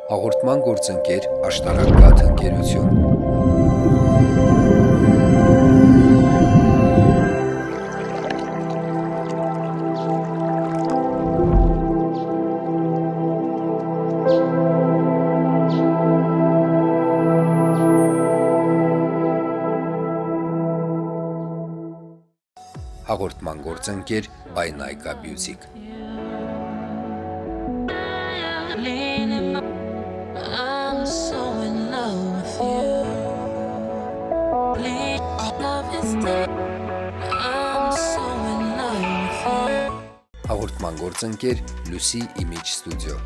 Հաղորդման գործընկեր Աշտարակ ընկերություն։ Հաղորդման գործընկեր Բայնայկա Բյուզիկ։ Հաղորդման գործընկեր Լուսի Image Studio։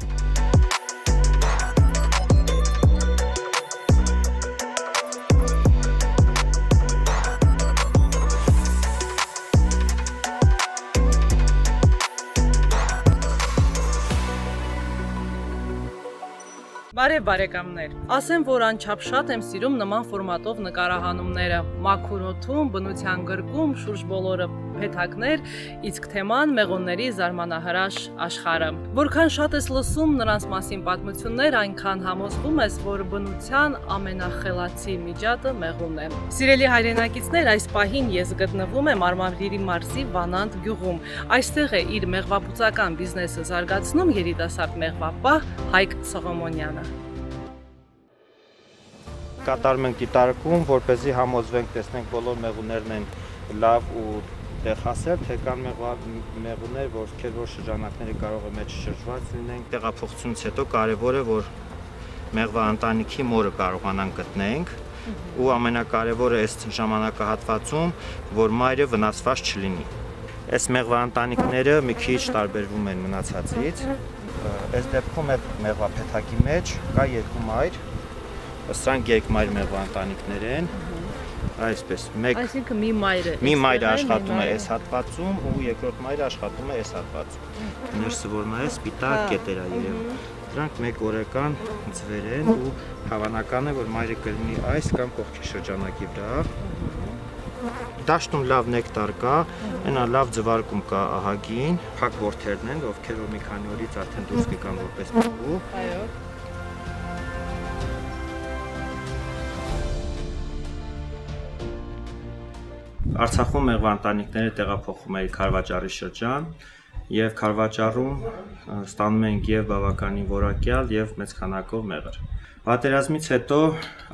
Բարև բարեկամներ, ասեմ, որ անչափ շատ եմ սիրում նման ֆորմատով նկարահանումները, մաքուր օդում, բնության գրկում, շուրջ բոլորը փեթակներ, իսկ թեման մեղուների զարմանահրաշ աշխարհը։ Որքան շատ ես լսում նրանց մասին պատմություններ, այնքան համոզվում ես, որ բնության ամենախելացի միջատը մեղուն է։ Սիրելի հայրենակիցներ, այս պահին ես գտնվում եմ Արմավիրի մարզի Վանանդ գյուղում։ Այստեղ է իր մեղվաբուծական բիզնեսը զարգացնում երիտասարդ մեղվապահ Հայկ Սողոմոնյանը։ Կատարում ենք դիտարկում, որպեսզի համոզվենք, տեսնենք բոլոր մեղուներն են լավ ու տեղասեր, թե կան մեղուներ, որ շրջանակները կարող է մեջ շրջված լինեն։ Տեղափոխությունից հետո կարևոր է, որ մեղվա ընտանիքի մորը կարողանանք գտնենք ու ամենակարևորը այս ժամանակահատվածում, որ մայրը վնասված չլինի։ Այս մեղվա ընտանիքները մի քիչ տարբերվում են մնացածից։ Այս դեպքում մեղվա փեթակի մեջ կա երկու մայր, սրանք երկմայր մեղվա ընտանիքներ են, այսպես Այսինքն մի մայրը աշխատում է այս հատվածում ու երկրորդ մայրը աշխատում է այս հատվածում։ Ներսը որ նայես սպիտակ կետեր է երևում։ Դրանք մեկ օրական ձվեր են ու հավանական է, որ մայրը կլինի այս կամ կողքի շրջանակի վրա։ Դաշտում լավ նեկտար կա, այնա լավ ձվարկում կա ահագին, փակ որդերն են, ովքեր որ մի քանի օրից արդեն դուրս կգան որպես մեղու։ Այո։ Արցախում մեղվա ընտանիքները տեղափոխվում են Քարվաճառի շրջան եւ Քարվաճառում ստանում ենք եւ բավականին որակյալ եւ մեծ քանակով մեղր։ Պատերազմից հետո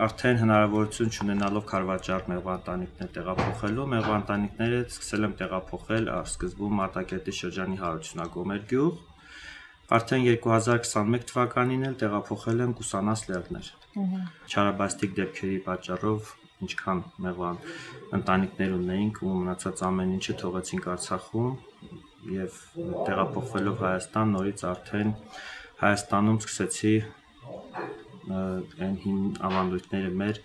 արդեն հնարավորություն չունենալով Քարվաճառ մեղվա ընտանիքներ տեղափոխելու, մեղվա ընտանիքները սկսել եմ տեղափոխել սկզբում Մարտակերտի շրջանի Հարությունագոմեր գյուղ։ Արդեն 2021 թվականին էլ տեղափոխել եմ Կուսանաս Լեռներ։ Չարաբաստիկ դեպքերի պատճառով ինչքան մեղվա ընտանիքներ ունեինք ու մնացած ամեն ինչը թողեցինք Արցախում եւ տեղափոխվելով Հայաստան նորից արդեն Հայաստանում սկսեցի այն հին ավանդույթները մեր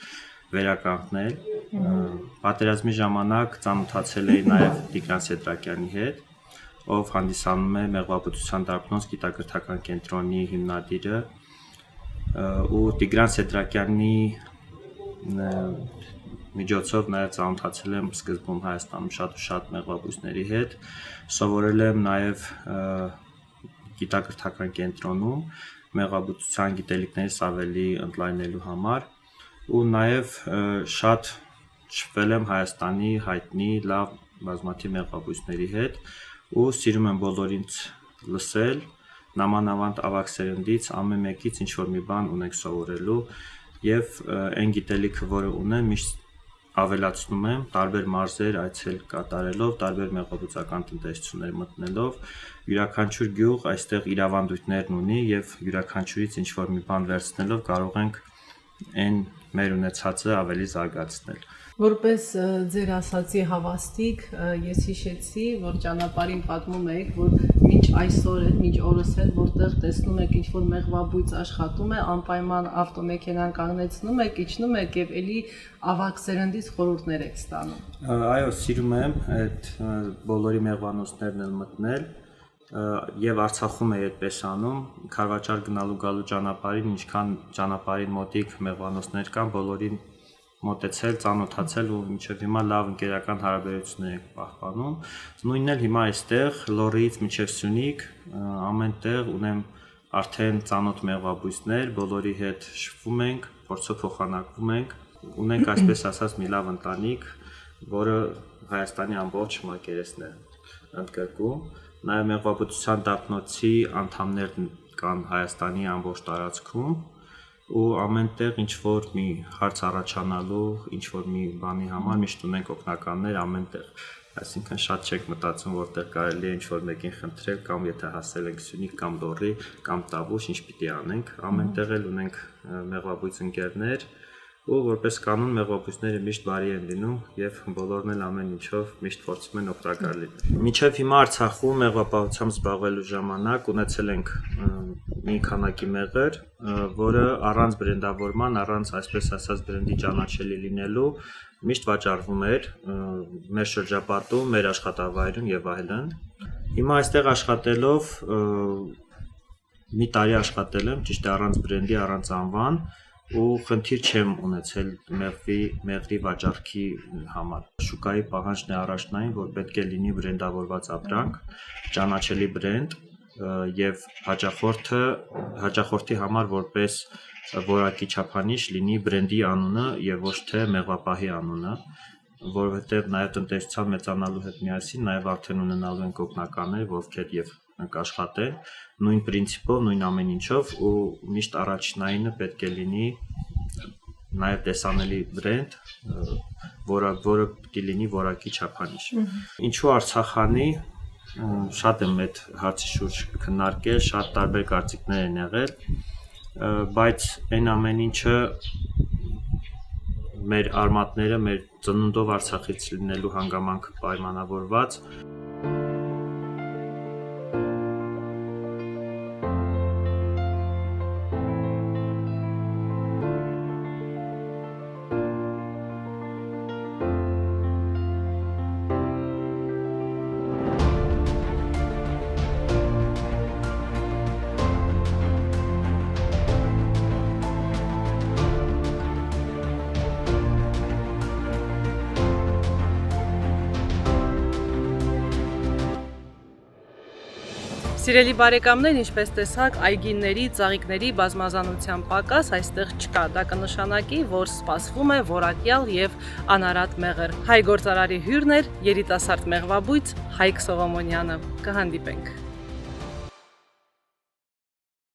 վերականգնել։ Պատերազմի ժամանակ ծանոթացել էի նաեւ Տիգրան Սեդրակյանի հետ, ով հանդիսանում է մեղվաբուծության դարբնոց գիտակրթական կենտրոնի հիմնադիրը ու Տիգրան Սեդրակյանի միջոցով նաև ծանոթացել եմ սկզբում Հայաստանում շատ մեղվաբույսների հետ, սովորել եմ նաև գիտակրթական կենտրոնում մեղվաբուծության գիտելիքներս ավելի ընդլայնելու համար ու նաև շատ շփվել եմ Հայաստանի հայտնի լավ բազմաթիվ մեղվաբույսների հետ ու սիրում եմ բոլորից լսել, նամանավանդ ավագ սերնդից ամեն մեկից ինչ որ մի բան ունենք սովորելու եւ այն գիտելիքը, որը ունեմ, միշտ ավելացնում եմ տարբեր մարզեր այցել կատարելով, տարբեր մեղվաբուծական տնտեսություններ մտնելով, յուրաքանչյուր գյուղ այստեղ իր ավանդույթներն ունի եւ յուրաքանչյուրից ինչ որ մի բան վերցնելով կարող ենք այն մեր ունեցածը ավելի զարգացնել։ Որպես ձեր ասացի հավաստիկ, ես հիշեցի, որ ճանապարհին պատմում եք, որ մինչ այսօր էլ, մինչ օրս էլ, որտեղ տեսնում եք ինչ-որ մեղվաբույծ աշխատում է, անպայման ավտոմեքենան կանգնեցնում եք, իջնում եք եւ էլի ավագ սերնդից խորհուրդներ եք ստանում։ Այո, սիրում եմ այդ բոլորի մեղվանոցներն էլ մտնել եւ Արցախում է այդպես անում, Քարվաճառ գնալու գալու ճանապարհին, ինչքան ճանապարհին մոտիկ մեղվանոցներ կան, բոլորին մոտեցել, ծանոթացել ու մինչև հիմա լավ ընկերական հարաբերություններ ենք պահպանում։ Նույնն էլ հիմա այստեղ Լոռիից մինչև Սյունիք ամենտեղ ունեմ արդեն ծանոթ մեղվաբույսներ, բոլորի հետ շփվում ենք, փորձը փոխանակվում ենք, ունենք այսպես ասած մի լավ ընտանիք, որը Հայաստանի ամբողջ մակերեսն է ընդգրկում, նաև մեղվաբուծության դափնոցի անդամներ կան Հայաստանի ամբողջ տարածքում ու ամենտեղ ինչ որ մի հարց առաջանալու, ինչ որ մի բանի համար միշտ ունենք օգնականներ ամենտեղ, այսինքն շատ չեք մտածում, որտեղ կարելի է ինչ որ մեկին խնդրել կամ եթե հասել ենք Սյունիք կամ Լոռի կամ Տավուշ, ինչ պիտի անենք, ամենտեղ էլ ունենք մեղվաբույծ ընկերներ ու որպես կանոն մեղվաբույծները միշտ բարի են լինում եւ բոլորն էլ ամեն ինչով միշտ փորձում են օգտակար լինել։ Մինչեւ հիմա Արցախում մեղվապահությամբ զբաղվելու ժամանակ ունեցել ենք մի քանակի մեղր, որը առանց բրենդավորման, առանց այսպես ասած բրենդի ճանաչելի լինելու միշտ վաճառվում էր մեր շրջապատում, մեր աշխատավայրում եւ այլն։ Հիմա այստեղ աշխատելով մի տարի աշխատել եմ, ճիշտ է առանց բրենդի, առանց անվան ու խնդիր չեմ ունեցել մեղրի վաճառքի համար։ Շուկայի պահանջն է առաջնային, որ պետք է լինի բրենդավորված ապրանք, ճանաչելի բրենդ եւ հաճախորդի համար որպես որակի չափանիշ լինի բրենդի անունը եւ ոչ թե մեղվապահի անունը, որովհետեւ նաեւ տնտեսության մեծանալու հետ միասին նաեւ արդեն ունենալու են օգնականներ, ովքեր եւ կաշխատեն նույն պրինցիպով, նույն ամեն ինչով ու միշտ առաջնայինը պետք է լինի նաև տեսանելի բրենդ, որը պիտի լինի որակի չափանիշ։ Ինչու Արցախանի շատ եմ այդ հարցի շուրջ քննարկել, շատ տարբեր կարծիքներ են եղել, բայց այն ամեն ինչը մեր արմատները, մեր ծնունդով Արցախից լինելու հանգամանքը պայմանավորված Սիրելի բարեկամներ, ինչպես տեսաք, այգիների, ծաղիկների բազմազանության պակաս այստեղ չկա։ Դա կնշանակի, որ սպասվում է որակյալ եւ անարատ մեղր։ Հայ գործարարի հյուրն էր երիտասարդ մեղվաբույծ Հայկ Սողոմոնյանը։ Կհանդիպենք։